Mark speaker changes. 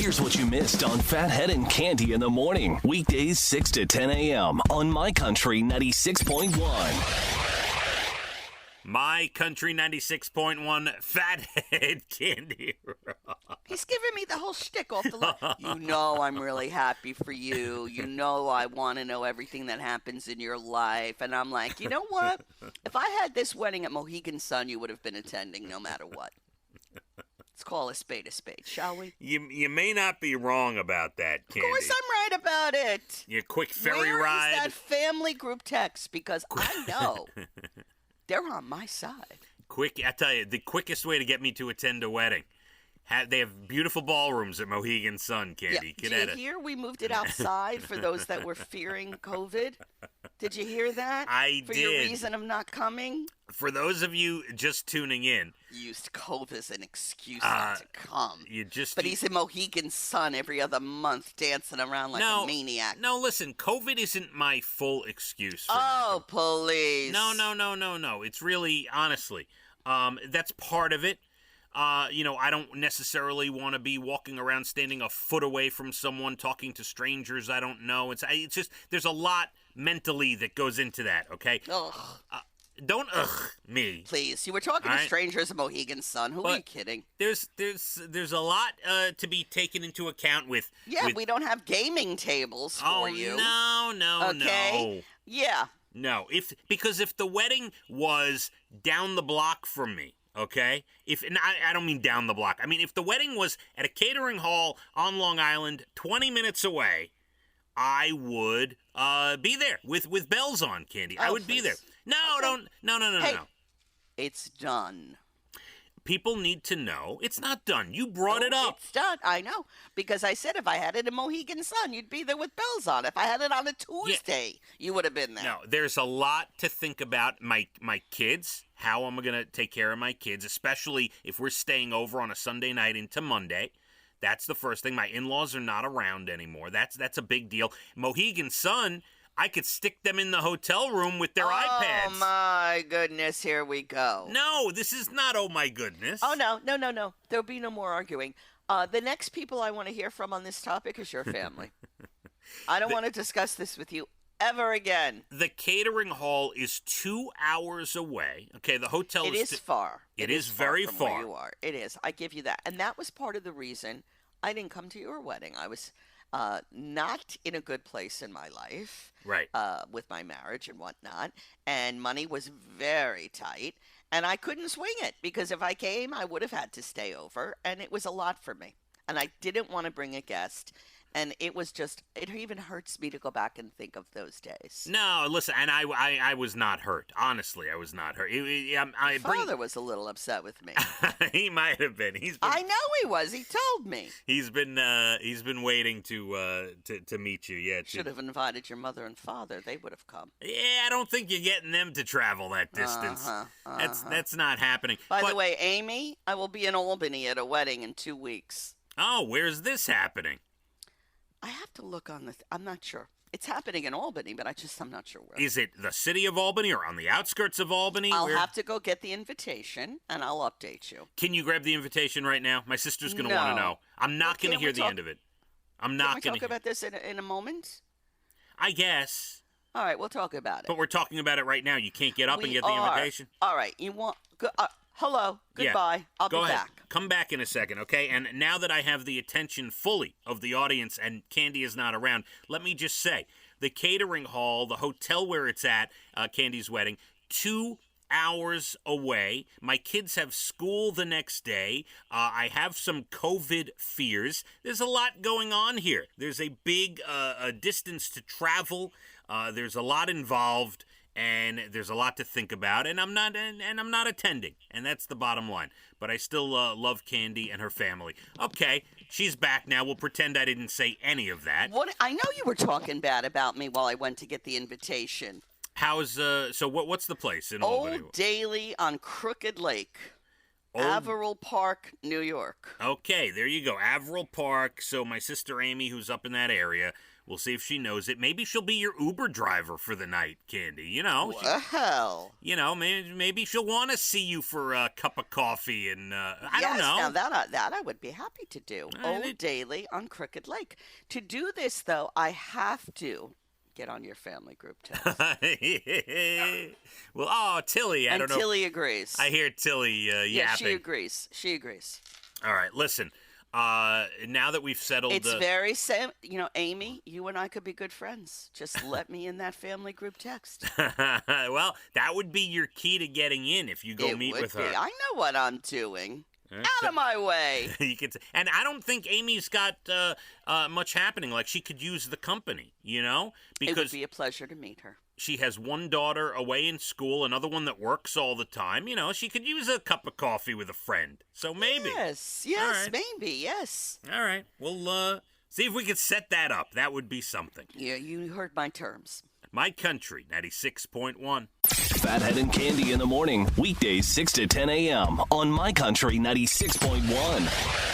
Speaker 1: Here's what you missed on Phathead and Cande in the morning. Weekdays 6 to 10 a.m. on My Country 96.1.
Speaker 2: My Country 96.1 Phathead Cande.
Speaker 3: He's giving me the whole shtick off the line. You know I'm really happy for you. You know I want to know everything that happens in your life. And I'm like, you know what? If I had this wedding at Mohegan Sun, you would have been attending no matter what. Let's call a spade, shall we?
Speaker 2: You may not be wrong about that, Cande.
Speaker 3: Of course I'm right about it.
Speaker 2: Your quick ferry
Speaker 3: Where
Speaker 2: ride.
Speaker 3: Where is that family group text? Because I know they're on my side.
Speaker 2: I tell you, the quickest way to get me to attend a wedding. They have beautiful ballrooms at Mohegan Sun, Cande.
Speaker 3: Yeah. Did you hear we moved it outside for those that were fearing COVID? Did you hear that?
Speaker 2: I
Speaker 3: did. For
Speaker 2: your
Speaker 3: reason of not coming?
Speaker 2: For those of you just tuning in.
Speaker 3: Used COVID as an excuse not to come. But he's in Mohegan Sun every other month dancing around like a maniac.
Speaker 2: No, listen, COVID isn't my full excuse.
Speaker 3: Please.
Speaker 2: No. It's really, honestly, that's part of it. I don't necessarily want to be walking around standing a foot away from someone, talking to strangers I don't know. It's just, there's a lot mentally that goes into that, okay?
Speaker 3: Ugh.
Speaker 2: Don't me.
Speaker 3: Please, you were talking to strangers at Mohegan Sun. Who are you kidding?
Speaker 2: There's a lot to be taken into account with.
Speaker 3: Yeah, we don't have gaming tables for you.
Speaker 2: No.
Speaker 3: Okay? Yeah.
Speaker 2: No, because if the wedding was down the block from me, okay? I don't mean down the block. I mean, if the wedding was at a catering hall on Long Island, 20 minutes away, I would be there with bells on, Cande. I would be there. No. Hey, no.
Speaker 3: It's done.
Speaker 2: People need to know it's not done. You brought it up.
Speaker 3: It's done. I know. Because I said if I had it in Mohegan Sun, you'd be there with bells on. If I had it on a Tuesday, you would have been there.
Speaker 2: No, there's a lot to think about. My kids, how am I going to take care of my kids, especially if we're staying over on a Sunday night into Monday. That's the first thing. My in-laws are not around anymore. That's a big deal. Mohegan Sun, I could stick them in the hotel room with their iPads.
Speaker 3: Oh, my goodness. Here we go.
Speaker 2: No, this is not oh, my goodness.
Speaker 3: Oh, no. There'll be no more arguing. The next people I want to hear from on this topic is your family. I don't want to discuss this with you ever again.
Speaker 2: The catering hall is 2 hours away. Okay, the hotel
Speaker 3: is far.
Speaker 2: It is very
Speaker 3: far.
Speaker 2: From
Speaker 3: where you are. It is. I give you that. And that was part of the reason I didn't come to your wedding. I was not in a good place in my life.
Speaker 2: Right.
Speaker 3: With my marriage and whatnot. And money was very tight. And I couldn't swing it because if I came, I would have had to stay over. And it was a lot for me. And I didn't want to bring a guest. And it was just, it even hurts me to go back and think of those days.
Speaker 2: No, listen, and I was not hurt. Honestly, I was not hurt.
Speaker 3: My father was a little upset with me.
Speaker 2: He might have been.
Speaker 3: I know he was. He told me.
Speaker 2: He's been waiting to meet you. Yeah.
Speaker 3: Should have invited your mother and father. They would have come.
Speaker 2: Yeah, I don't think you're getting them to travel that distance. That's not happening.
Speaker 3: By the way, Amy, I will be in Albany at a wedding in 2 weeks.
Speaker 2: Oh, where's this happening?
Speaker 3: I have to look on I'm not sure. It's happening in Albany, but I'm not sure where.
Speaker 2: Is it the city of Albany or on the outskirts of Albany?
Speaker 3: I'll have to go get the invitation, and I'll update you.
Speaker 2: Can you grab the invitation right now? My sister's going to want to know. I'm not going to hear the end of it. I'm not going to.
Speaker 3: Can we talk about this in a moment?
Speaker 2: I guess.
Speaker 3: All right, we'll talk about it.
Speaker 2: But we're talking about it right now. You can't get up and get the invitation?
Speaker 3: All right, you want... hello, goodbye.
Speaker 2: Yeah.
Speaker 3: I'll
Speaker 2: be
Speaker 3: back.
Speaker 2: Come back in a second, okay? And now that I have the attention fully of the audience and Cande is not around, let me just say, the catering hall, the hotel where it's at, Cande's wedding, 2 hours away. My kids have school the next day. I have some COVID fears. There's a lot going on here. There's a big distance to travel. There's a lot involved. And there's a lot to think about, and I'm not attending, and that's the bottom line. But I still love Cande and her family. Okay, she's back now. We'll pretend I didn't say any of that.
Speaker 3: What? I know you were talking bad about me while I went to get the invitation.
Speaker 2: What's the place in Albany?
Speaker 3: Old Daly on Crooked Lake. Averill Park, New York.
Speaker 2: Okay, there you go. Averill Park. So my sister Amy, who's up in that area, we'll see if she knows it. Maybe she'll be your Uber driver for the night, Cande. You know.
Speaker 3: Well.
Speaker 2: You know, maybe she'll want to see you for a cup of coffee and, I don't know.
Speaker 3: Now that I would be happy to do. Old Daily on Crooked Lake. To do this, though, I have to get on your family group text.
Speaker 2: Well, Tilly, I don't know.
Speaker 3: And Tilly agrees.
Speaker 2: I hear Tilly yapping.
Speaker 3: Yeah, she agrees. She agrees.
Speaker 2: All right, listen. Now that we've settled,
Speaker 3: it's very Amy, you and I could be good friends. Just let me in that family group text.
Speaker 2: Well, that would be your key to getting in if you go meet with her.
Speaker 3: I know what I'm doing. Out of my way.
Speaker 2: And I don't think Amy's got much happening. Like, she could use the company, you know?
Speaker 3: It would be a pleasure to meet her.
Speaker 2: She has one daughter away in school, another one that works all the time. You know, she could use a cup of coffee with a friend. So maybe.
Speaker 3: Yes,
Speaker 2: right.
Speaker 3: maybe, yes.
Speaker 2: All right. We'll see if we can set that up. That would be something.
Speaker 3: Yeah, you heard my terms.
Speaker 2: My Country, 96.1.
Speaker 1: Phathead and Cande in the morning, weekdays 6 to 10 a.m. on My Country 96.1.